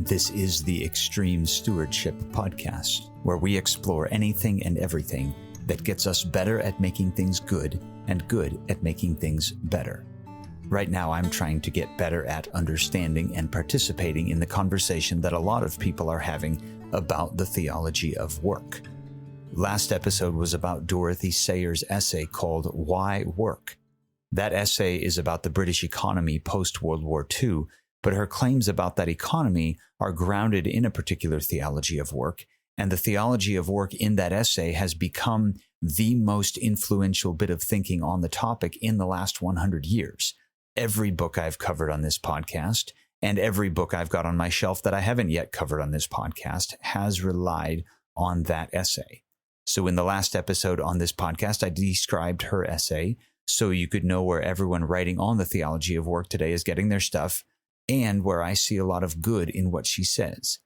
This is the Extreme Stewardship Podcast, where we explore anything and everything that gets us better at making things good and good at making things better. Right now, I'm trying to get better at understanding and participating in the conversation that a lot of people are having about the theology of work. Last episode was about Dorothy Sayers' essay called Why Work? That essay is about the British economy post-World War II, but her claims about that economy are grounded in a particular theology of work, and the theology of work in that essay has become the most influential bit of thinking on the topic in the last 100 years. Every book I've covered on this podcast, and every book I've got on my shelf that I haven't yet covered on this podcast, has relied on that essay. So in the last episode on this podcast, I described her essay so you could know where everyone writing on the theology of work today is getting their stuff, and where I see a lot of good in what she says.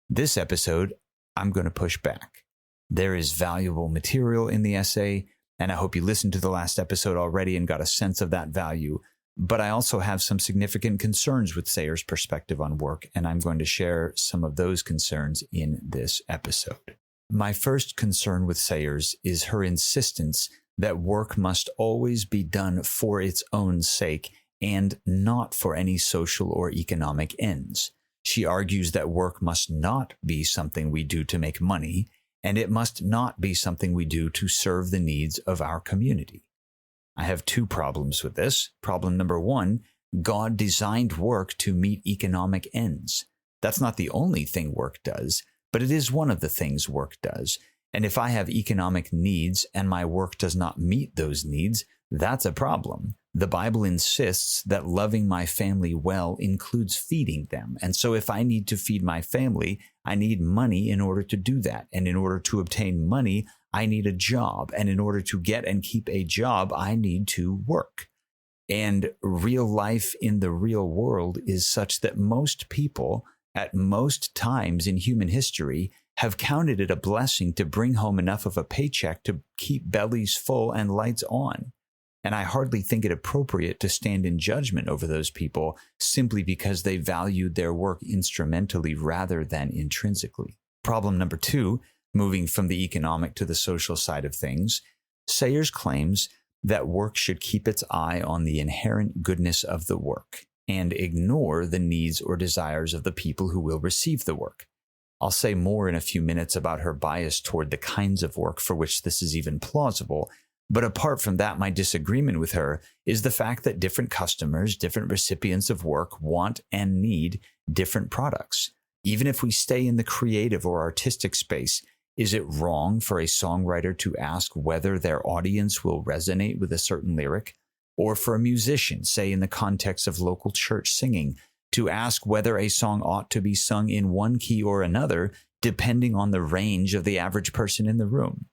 This episode, I'm going to push back. There is valuable material in the essay, and I hope you listened to the last episode already and got a sense of that value. But I also have some significant concerns with Sayers' perspective on work, and I'm going to share some of those concerns in this episode. My first concern with Sayers is her insistence that work must always be done for its own sake and not for any social or economic ends. She argues that work must not be something we do to make money, and it must not be something we do to serve the needs of our community. I have two problems with this. Problem number one, God designed work to meet economic ends. That's not the only thing work does, but it is one of the things work does. And if I have economic needs and my work does not meet those needs, that's a problem. The Bible insists that loving my family well includes feeding them. And so if I need to feed my family, I need money in order to do that. And in order to obtain money, I need a job. And in order to get and keep a job, I need to work. And real life in the real world is such that most people, at most times in human history, have counted it a blessing to bring home enough of a paycheck to keep bellies full and lights on. And I hardly think it appropriate to stand in judgment over those people simply because they valued their work instrumentally rather than intrinsically. Problem number two, moving from the economic to the social side of things, Sayers claims that work should keep its eye on the inherent goodness of the work and ignore the needs or desires of the people who will receive the work. I'll say more in a few minutes about her bias toward the kinds of work for which this is even plausible. But apart from that, my disagreement with her is the fact that different customers, different recipients of work want and need different products. Even if we stay in the creative or artistic space, is it wrong for a songwriter to ask whether their audience will resonate with a certain lyric? Or for a musician, say in the context of local church singing, to ask whether a song ought to be sung in one key or another, depending on the range of the average person in the room?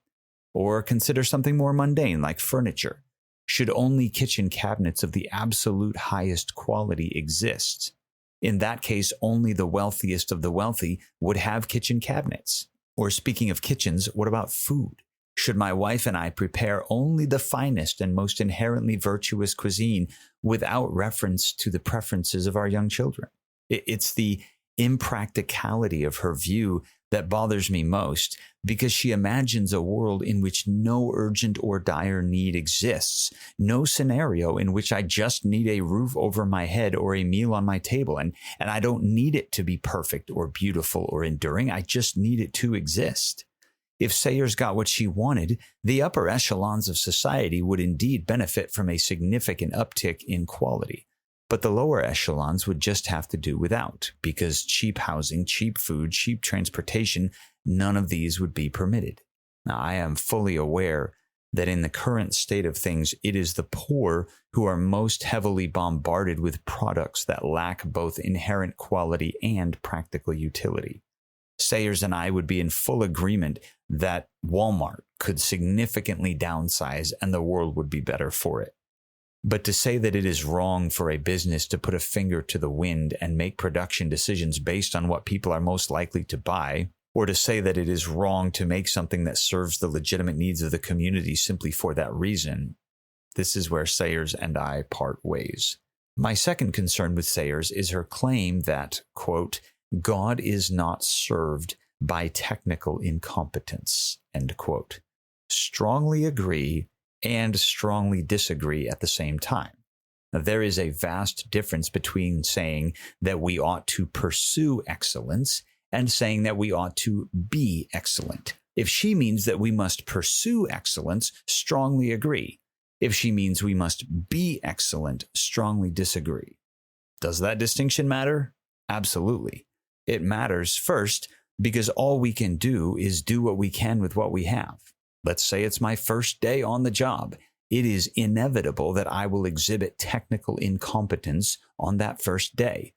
Or consider something more mundane like furniture. Should only kitchen cabinets of the absolute highest quality exist? In that case, only the wealthiest of the wealthy would have kitchen cabinets. Or speaking of kitchens, what about food? Should my wife and I prepare only the finest and most inherently virtuous cuisine without reference to the preferences of our young children? It's the impracticality of her view that bothers me most, because she imagines a world in which no urgent or dire need exists, no scenario in which I just need a roof over my head or a meal on my table, and I don't need it to be perfect or beautiful or enduring. I just need it to exist. If Sayers got what she wanted, the upper echelons of society would indeed benefit from a significant uptick in quality. But the lower echelons would just have to do without, because cheap housing, cheap food, cheap transportation, none of these would be permitted. Now, I am fully aware that in the current state of things, it is the poor who are most heavily bombarded with products that lack both inherent quality and practical utility. Sayers and I would be in full agreement that Walmart could significantly downsize and the world would be better for it. But to say that it is wrong for a business to put a finger to the wind and make production decisions based on what people are most likely to buy, or to say that it is wrong to make something that serves the legitimate needs of the community simply for that reason, this is where Sayers and I part ways. My second concern with Sayers is her claim that, quote, God is not served by technical incompetence, end quote. Strongly agree and strongly disagree at the same time. Now, there is a vast difference between saying that we ought to pursue excellence and saying that we ought to be excellent. If she means that we must pursue excellence, strongly agree. If she means we must be excellent, strongly disagree. Does that distinction matter? Absolutely. It matters first because all we can do is do what we can with what we have. Let's say it's my first day on the job. It is inevitable that I will exhibit technical incompetence on that first day.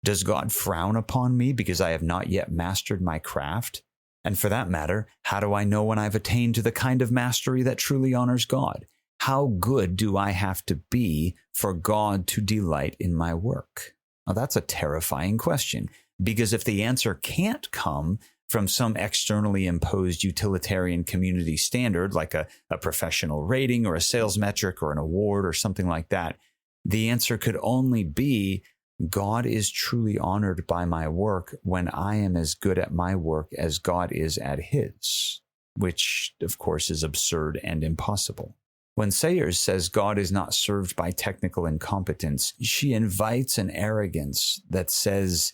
Does God frown upon me because I have not yet mastered my craft? And for that matter, how do I know when I've attained to the kind of mastery that truly honors God? How good do I have to be for God to delight in my work? Now, that's a terrifying question, because if the answer can't come from some externally imposed utilitarian community standard, like a professional rating or a sales metric or an award or something like that, the answer could only be God is truly honored by my work when I am as good at my work as God is at his, which, of course, is absurd and impossible. When Sayers says God is not served by technical incompetence, she invites an arrogance that says,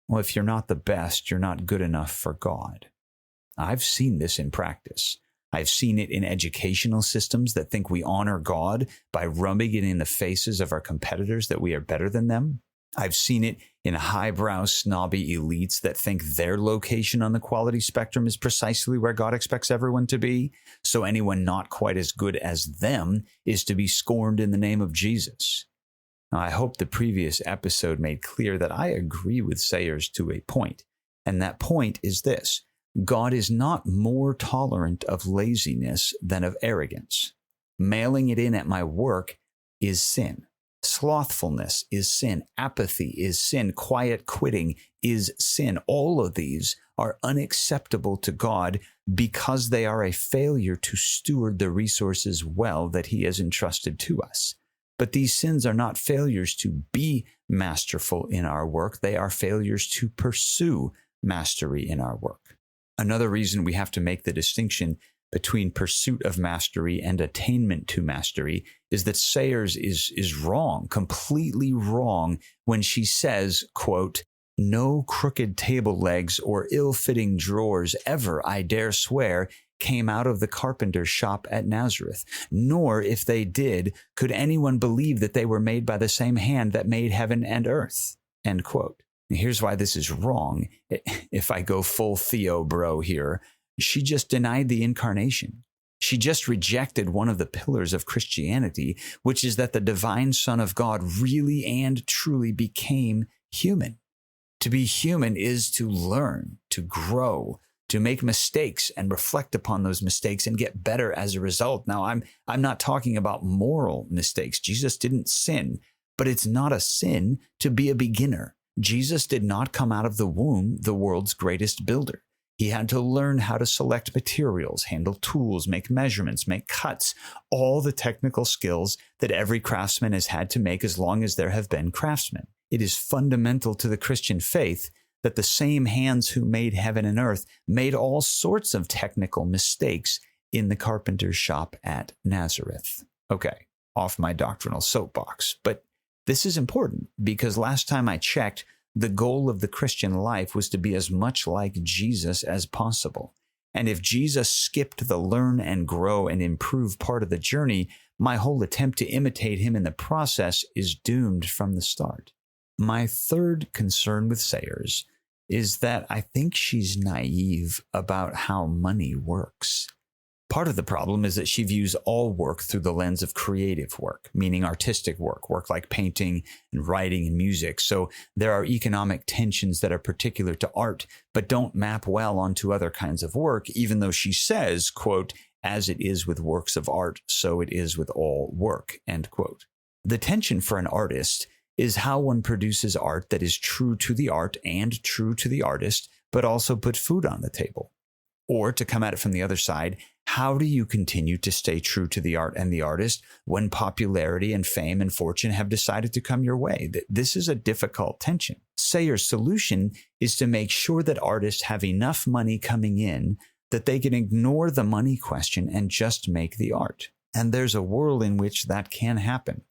well, if you're not the best, you're not good enough for God. I've seen this in practice. I've seen it in educational systems that think we honor God by rubbing it in the faces of our competitors that we are better than them. I've seen it in highbrow, snobby elites that think their location on the quality spectrum is precisely where God expects everyone to be, so anyone not quite as good as them is to be scorned in the name of Jesus. Now, I hope the previous episode made clear that I agree with Sayers to a point, and that point is this: God is not more tolerant of laziness than of arrogance. Mailing it in at my work is sin. Slothfulness is sin. Apathy is sin. Quiet quitting is sin. All of these are unacceptable to God because they are a failure to steward the resources well that he has entrusted to us. But these sins are not failures to be masterful in our work. They are failures to pursue mastery in our work. Another reason we have to make the distinction between pursuit of mastery and attainment to mastery is that Sayers is wrong, completely wrong, when she says, quote, "No crooked table legs or ill-fitting drawers ever, I dare swear, came out of the carpenter's shop at Nazareth, nor, if they did, could anyone believe that they were made by the same hand that made heaven and earth," end quote. Here's why this is wrong. If I go full Theo bro here, she just denied the incarnation. She just rejected one of the pillars of Christianity, which is that the divine Son of God really and truly became human. To be human is to learn, to grow, to make mistakes and reflect upon those mistakes and get better as a result. Now, I'm not talking about moral mistakes. Jesus didn't sin, but it's not a sin to be a beginner. Jesus did not come out of the womb the world's greatest builder. He had to learn how to select materials, handle tools, make measurements, make cuts, all the technical skills that every craftsman has had to make as long as there have been craftsmen. It is fundamental to the Christian faith that the same hands who made heaven and earth made all sorts of technical mistakes in the carpenter's shop at Nazareth. Okay, off my doctrinal soapbox, but this is important because last time I checked, the goal of the Christian life was to be as much like Jesus as possible. And if Jesus skipped the learn and grow and improve part of the journey, my whole attempt to imitate him in the process is doomed from the start. My third concern with Sayers is that I think she's naive about how money works. Part of the problem is that she views all work through the lens of creative work, meaning artistic work like painting and writing and music. So there are economic tensions that are particular to art, but don't map well onto other kinds of work, even though she says, quote, "As it is with works of art, so it is with all work," end quote. The tension for an artist is how one produces art that is true to the art and true to the artist, but also put food on the table. Or to come at it from the other side, how do you continue to stay true to the art and the artist when popularity and fame and fortune have decided to come your way? This is a difficult tension. Sayers' solution is to make sure that artists have enough money coming in that they can ignore the money question and just make the art. And there's a world in which that can happen.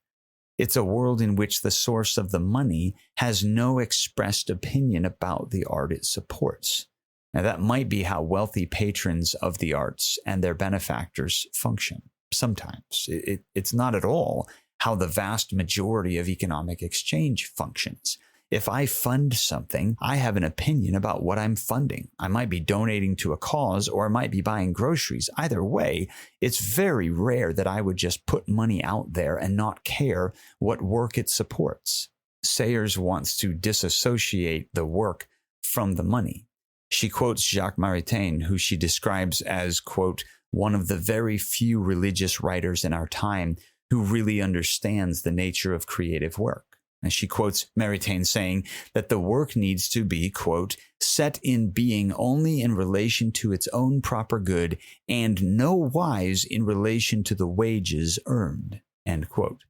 It's a world in which the source of the money has no expressed opinion about the art it supports. Now, that might be how wealthy patrons of the arts and their benefactors function. Sometimes it's not at all how the vast majority of economic exchange functions. If I fund something, I have an opinion about what I'm funding. I might be donating to a cause, or I might be buying groceries. Either way, it's very rare that I would just put money out there and not care what work it supports. Sayers wants to disassociate the work from the money. She quotes Jacques Maritain, who she describes as, quote, one of the very few religious writers in our time who really understands the nature of creative work. And she quotes Maritain saying that the work needs to be, quote, set in being only in relation to its own proper good and no wise in relation to the wages earned, end quote.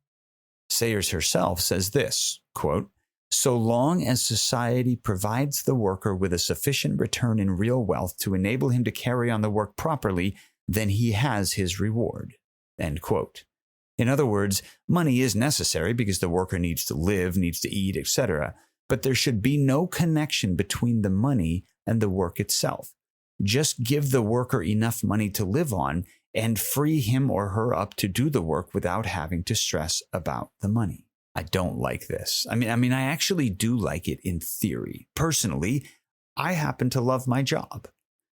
Sayers herself says this, quote, so long as society provides the worker with a sufficient return in real wealth to enable him to carry on the work properly, then he has his reward, end quote. In other words, money is necessary because the worker needs to live, needs to eat, etc. But there should be no connection between the money and the work itself. Just give the worker enough money to live on and free him or her up to do the work without having to stress about the money. I don't like this. I mean, I actually do like it in theory. Personally, I happen to love my job.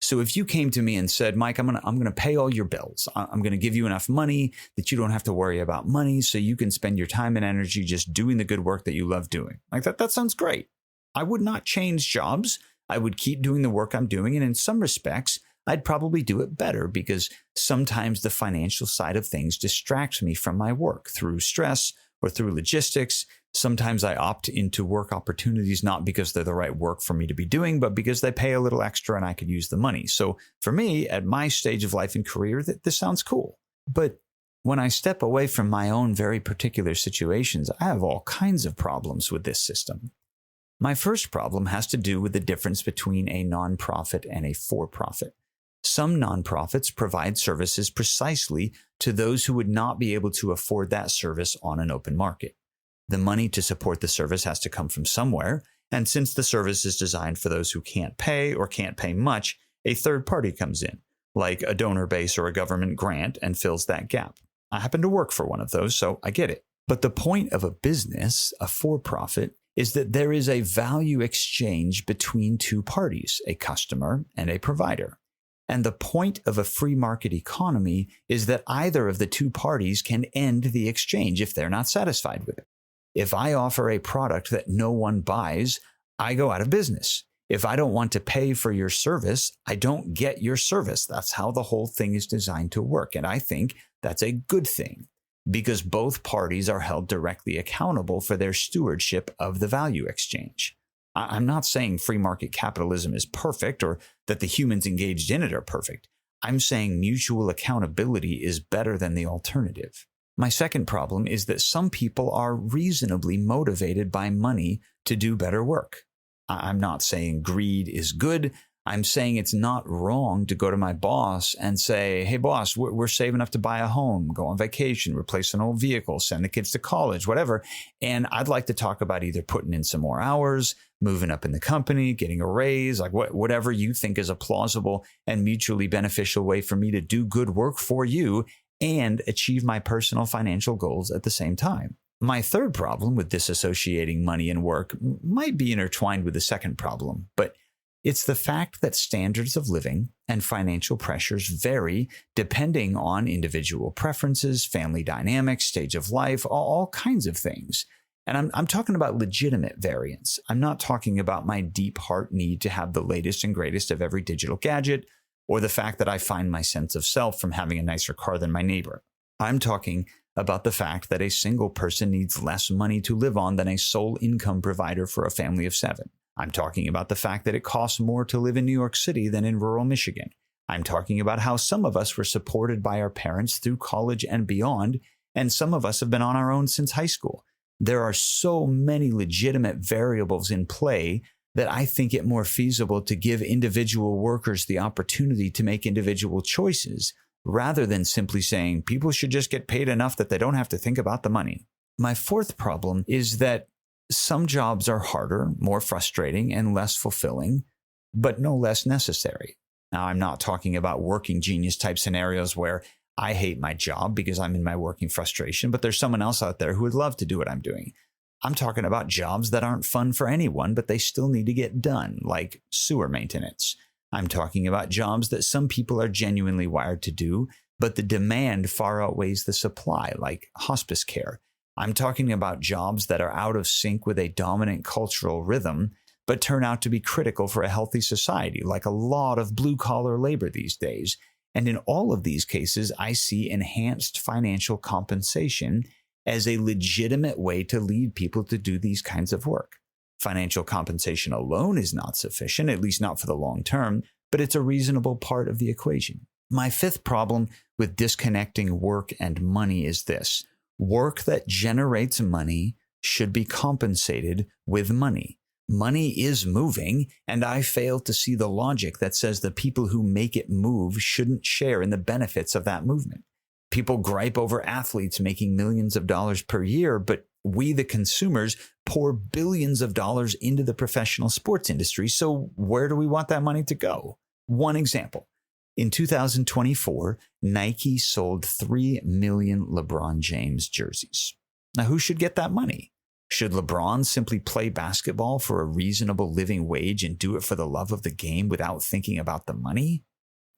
So if you came to me and said, Mike, I'm going to pay all your bills. I'm going to give you enough money that you don't have to worry about money so you can spend your time and energy just doing the good work that you love doing. Like that sounds great. I would not change jobs. I would keep doing the work I'm doing. And in some respects, I'd probably do it better because sometimes the financial side of things distracts me from my work through stress or through logistics. Sometimes I opt into work opportunities not because they're the right work for me to be doing, but because they pay a little extra and I could use the money. So for me, at my stage of life and career, this sounds cool. But when I step away from my own very particular situations, I have all kinds of problems with this system. My first problem has to do with the difference between a nonprofit and a for-profit. Some nonprofits provide services precisely to those who would not be able to afford that service on an open market. The money to support the service has to come from somewhere, and since the service is designed for those who can't pay or can't pay much, a third party comes in, like a donor base or a government grant, and fills that gap. I happen to work for one of those, so I get it. But the point of a business, a for-profit, is that there is a value exchange between two parties, a customer and a provider. And the point of a free market economy is that either of the two parties can end the exchange if they're not satisfied with it. If I offer a product that no one buys, I go out of business. If I don't want to pay for your service, I don't get your service. That's how the whole thing is designed to work. And I think that's a good thing because both parties are held directly accountable for their stewardship of the value exchange. I'm not saying free market capitalism is perfect or that the humans engaged in it are perfect. I'm saying mutual accountability is better than the alternative. My second problem is that some people are reasonably motivated by money to do better work. I'm not saying greed is good. I'm saying it's not wrong to go to my boss and say, hey, boss, we're saving up to buy a home, go on vacation, replace an old vehicle, send the kids to college, whatever. And I'd like to talk about either putting in some more hours, moving up in the company, getting a raise, like whatever you think is a plausible and mutually beneficial way for me to do good work for you and achieve my personal financial goals at the same time. My third problem with disassociating money and work might be intertwined with the second problem, but it's the fact that standards of living and financial pressures vary depending on individual preferences, family dynamics, stage of life, all kinds of things. And I'm talking about legitimate variance. I'm not talking about my deep heart need to have the latest and greatest of every digital gadget, or the fact that I find my sense of self from having a nicer car than my neighbor. I'm talking about the fact that a single person needs less money to live on than a sole income provider for a family of 7. I'm talking about the fact that it costs more to live in New York City than in rural Michigan. I'm talking about how some of us were supported by our parents through college and beyond, and some of us have been on our own since high school. There are so many legitimate variables in play that I think it more feasible to give individual workers the opportunity to make individual choices, rather than simply saying people should just get paid enough that they don't have to think about the money. My fourth problem is that some jobs are harder, more frustrating, and less fulfilling, but no less necessary. Now, I'm not talking about working genius type scenarios where I hate my job because I'm in my working frustration, but there's someone else out there who would love to do what I'm doing. I'm talking about jobs that aren't fun for anyone, but they still need to get done, like sewer maintenance. I'm talking about jobs that some people are genuinely wired to do, but the demand far outweighs the supply, like hospice care. I'm talking about jobs that are out of sync with a dominant cultural rhythm, but turn out to be critical for a healthy society, like a lot of blue-collar labor these days. And in all of these cases, I see enhanced financial compensation as a legitimate way to lead people to do these kinds of work. Financial compensation alone is not sufficient, at least not for the long term, but it's a reasonable part of the equation. My fifth problem with disconnecting work and money is this: work that generates money should be compensated with money. Money is moving, and I fail to see the logic that says the people who make it move shouldn't share in the benefits of that movement. People gripe over athletes making millions of dollars per year, but we, the consumers, pour billions of dollars into the professional sports industry. So where do we want that money to go? One example. In 2024, Nike sold 3 million LeBron James jerseys. Now, who should get that money? Should LeBron simply play basketball for a reasonable living wage and do it for the love of the game without thinking about the money?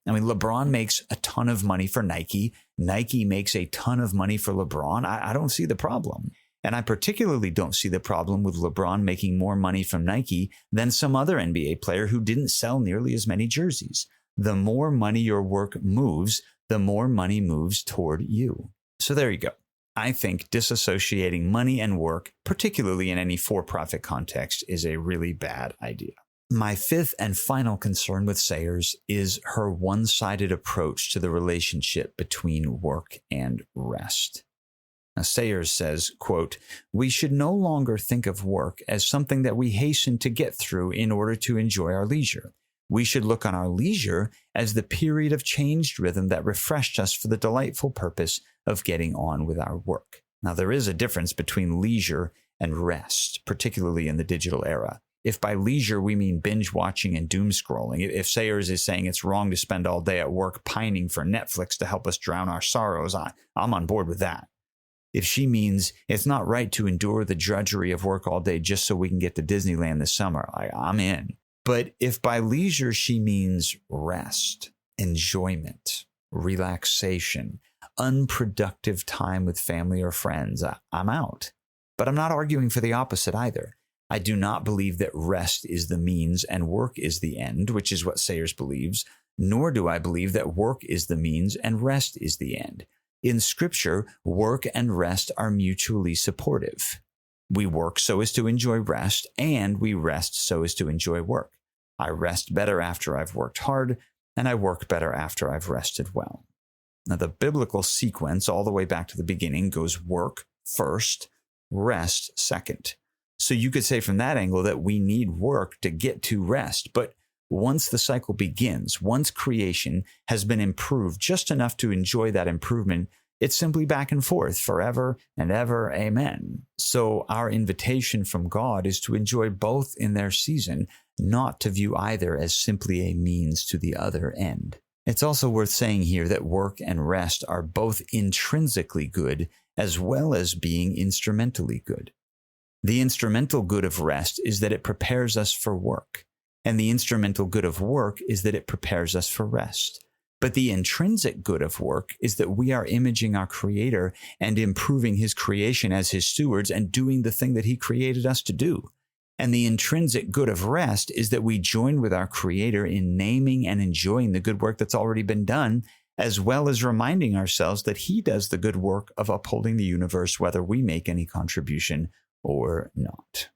I mean, LeBron makes a ton of money for Nike. Nike makes a ton of money for LeBron. I don't see the problem. And I particularly don't see the problem with LeBron making more money from Nike than some other NBA player who didn't sell nearly as many jerseys. The more money your work moves, the more money moves toward you. So there you go. I think disassociating money and work, particularly in any for-profit context, is a really bad idea. My fifth and final concern with Sayers is her one-sided approach to the relationship between work and rest. Now, Sayers says, quote, "We should no longer think of work as something that we hasten to get through in order to enjoy our leisure. We should look on our leisure as the period of changed rhythm that refreshed us for the delightful purpose of getting on with our work." Now, there is a difference between leisure and rest, particularly in the digital era. If by leisure we mean binge watching and doom scrolling, if Sayers is saying it's wrong to spend all day at work pining for Netflix to help us drown our sorrows, I'm on board with that. If she means it's not right to endure the drudgery of work all day just so we can get to Disneyland this summer, I'm in. But if by leisure she means rest, enjoyment, relaxation, unproductive time with family or friends, I'm out. But I'm not arguing for the opposite either. I do not believe that rest is the means and work is the end, which is what Sayers believes, nor do I believe that work is the means and rest is the end. In Scripture, work and rest are mutually supportive. We work so as to enjoy rest, and we rest so as to enjoy work. I rest better after I've worked hard, and I work better after I've rested well. Now, the biblical sequence all the way back to the beginning goes work first, rest second. So you could say from that angle that we need work to get to rest. But once the cycle begins, once creation has been improved just enough to enjoy that improvement, it's simply back and forth forever and ever. Amen. So our invitation from God is to enjoy both in their season, not to view either as simply a means to the other end. It's also worth saying here that work and rest are both intrinsically good as well as being instrumentally good. The instrumental good of rest is that it prepares us for work, and the instrumental good of work is that it prepares us for rest. But the intrinsic good of work is that we are imaging our Creator and improving His creation as His stewards and doing the thing that He created us to do. And the intrinsic good of rest is that we join with our Creator in naming and enjoying the good work that's already been done, as well as reminding ourselves that He does the good work of upholding the universe, whether we make any contribution or not.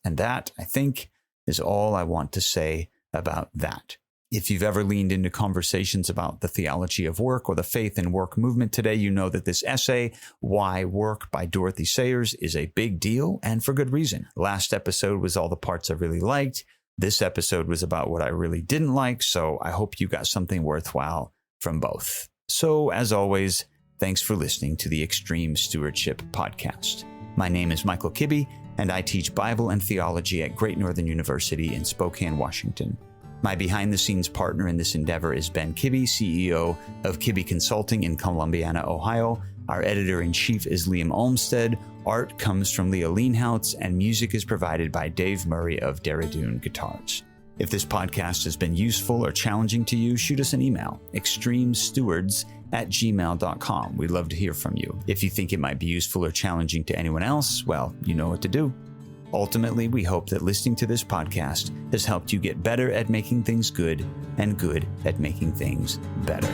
And that, I think, is all I want to say about that. If you've ever leaned into conversations about the theology of work or the faith and work movement today, you know that this essay, Why Work by Dorothy Sayers, is a big deal, and for good reason. Last episode was all the parts I really liked. This episode was about what I really didn't like, so I hope you got something worthwhile from both. So, as always, thanks for listening to the Extreme Stewardship Podcast. My name is Michael Kibbe, and I teach Bible and theology at Great Northern University in Spokane, Washington. My behind-the-scenes partner in this endeavor is Ben Kibbe, CEO of Kibbe Consulting in Columbiana, Ohio. Our editor-in-chief is Liam Olmsted. Art comes from Leah Leanhoutz, and music is provided by Dave Murray of Derridoon Guitars. If this podcast has been useful or challenging to you, shoot us an email, extremestewards@gmail.com. We'd love to hear from you. If you think it might be useful or challenging to anyone else, well, you know what to do. Ultimately, we hope that listening to this podcast has helped you get better at making things good and good at making things better.